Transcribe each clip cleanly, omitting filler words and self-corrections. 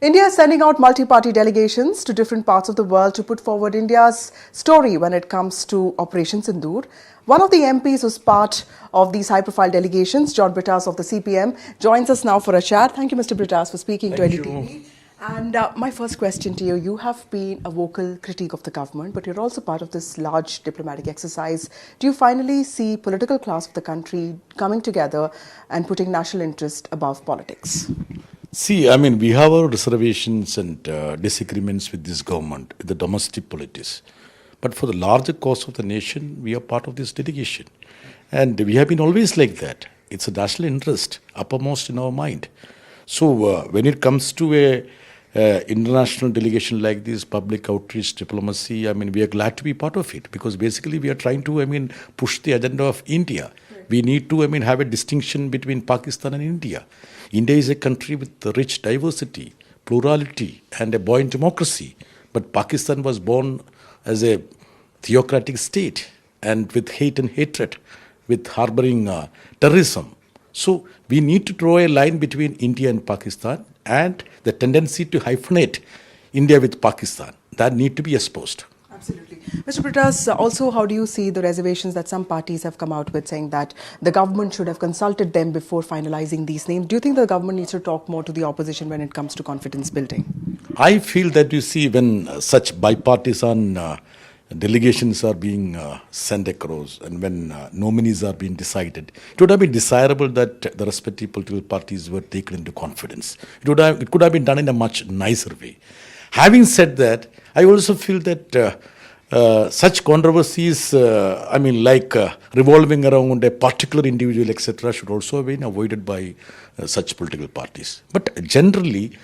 India is sending out multi-party delegations to different parts of the world to put forward India's story when it comes to Operation Sindoor. One of the MPs who's part of these high-profile delegations, John Brittas of the CPM, joins us now for a chat. Thank you, Mr. Brittas, for speaking to NDTV. And my first question to you, you have been a vocal critique of the government, but you're also part of this large diplomatic exercise. Do you finally see political class of the country coming together and putting national interest above politics? See, I mean, we have our reservations and disagreements with this government, with the domestic politics. But for the larger cause of the nation, we are part of this delegation. And we have been always like that. It's a national interest uppermost in our mind. So when it comes to a international delegation like this, public outreach diplomacy, I mean, we are glad to be part of it because basically we are trying to, push the agenda of India. We need to, have a distinction between Pakistan and India. India is a country with rich diversity, plurality, and a buoyant democracy. But Pakistan was born as a theocratic state and with hate and hatred, with harboring terrorism. So we need to draw a line between India and Pakistan and the tendency to hyphenate India with Pakistan. That need to be exposed. Absolutely. Mr. Brittas, also how do you see the reservations that some parties have come out with saying that the government should have consulted them before finalizing these names? Do you think the government needs to talk more to the opposition when it comes to confidence building? I feel that you see when such bipartisan delegations are being sent across and when nominees are being decided, it would have been desirable that the respective political parties were taken into confidence. It could have been done in a much nicer way. Having said that, I also feel that such controversies, revolving around a particular individual, etc., should also have been avoided by such political parties. But generally,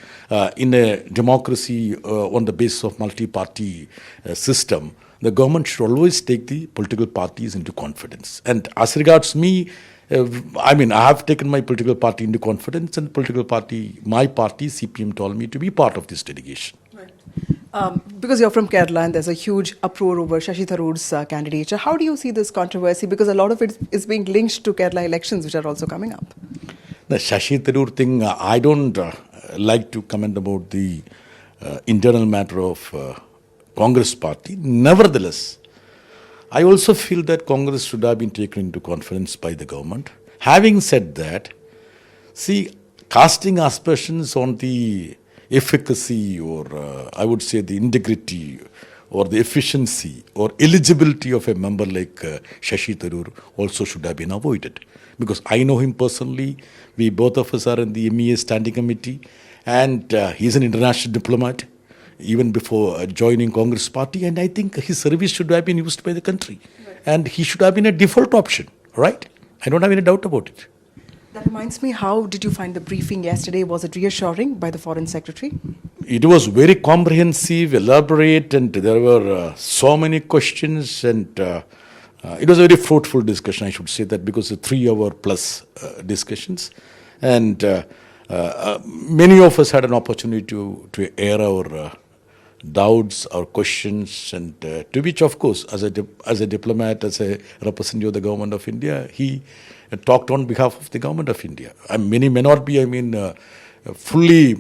in a democracy on the basis of multi-party system, the government should always take the political parties into confidence. And as regards me, I have taken my political party into confidence, and my party, CPM, told me to be part of this delegation. Because you're from Kerala and there's a huge uproar over Shashi Tharoor's candidature, how do you see this controversy? Because a lot of it is being linked to Kerala elections, which are also coming up. The Shashi Tharoor thing, I don't like to comment about the internal matter of Congress party. Nevertheless, I also feel that Congress should have been taken into confidence by the government. Having said that, see, casting aspersions on the efficacy or I would say the integrity or the efficiency or eligibility of a member like Shashi Tharoor also should have been avoided. Because I know him personally, we both of us are in the MEA standing committee, and he's an international diplomat even before joining Congress party, and I think his service should have been used by the country. Right. And he should have been a default option, right? I don't have any doubt about it. That reminds me, how did you find the briefing yesterday? Was it reassuring by the Foreign Secretary? It was very comprehensive, elaborate, and there were so many questions, and it was a very fruitful discussion, I should say that, because 3-hour plus discussions, and many of us had an opportunity to air our doubts, our questions, and to which, of course, as a diplomat, as a representative of the government of India, he talked on behalf of the government of India. Many may not be, fully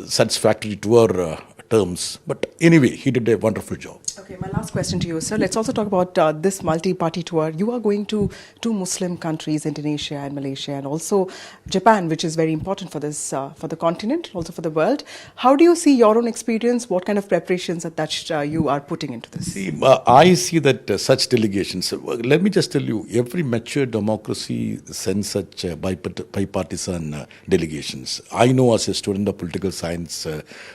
satisfactory to our terms, but anyway, he did a wonderful job. Okay, my last question to you, sir. Let's also talk about this multi-party tour. You are going to 2 Muslim countries, Indonesia and Malaysia, and also Japan, which is very important for this, for the continent, also for the world. How do you see your own experience? What kind of preparations that you are putting into this? See, I see that such delegations, let me just tell you, every mature democracy sends such bipartisan delegations. I know as a student of political science,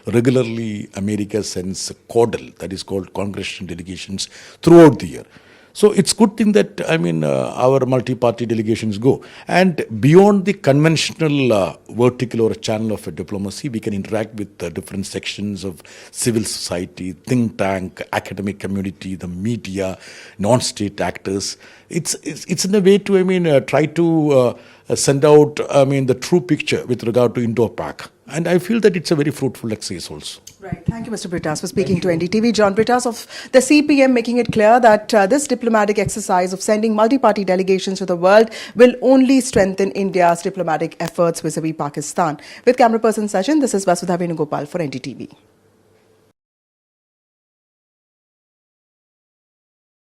regularly America sends CODEL, that is called congressional delegations, throughout the year. So it's good thing that, our multi-party delegations go. And beyond the conventional vertical or channel of a diplomacy, we can interact with different sections of civil society, think tank, academic community, the media, non-state actors. It's in a way to, try to send out, the true picture with regard to Indo-Pak. And I feel that it's a very fruitful exercise also. Right. Thank you, Mr. Brittas, for speaking to NDTV. John Brittas of the CPM making it clear that this diplomatic exercise of sending multi-party delegations to the world will only strengthen India's diplomatic efforts vis-a-vis Pakistan. With camera person Sachin, this is Vasudha Venugopal for NDTV.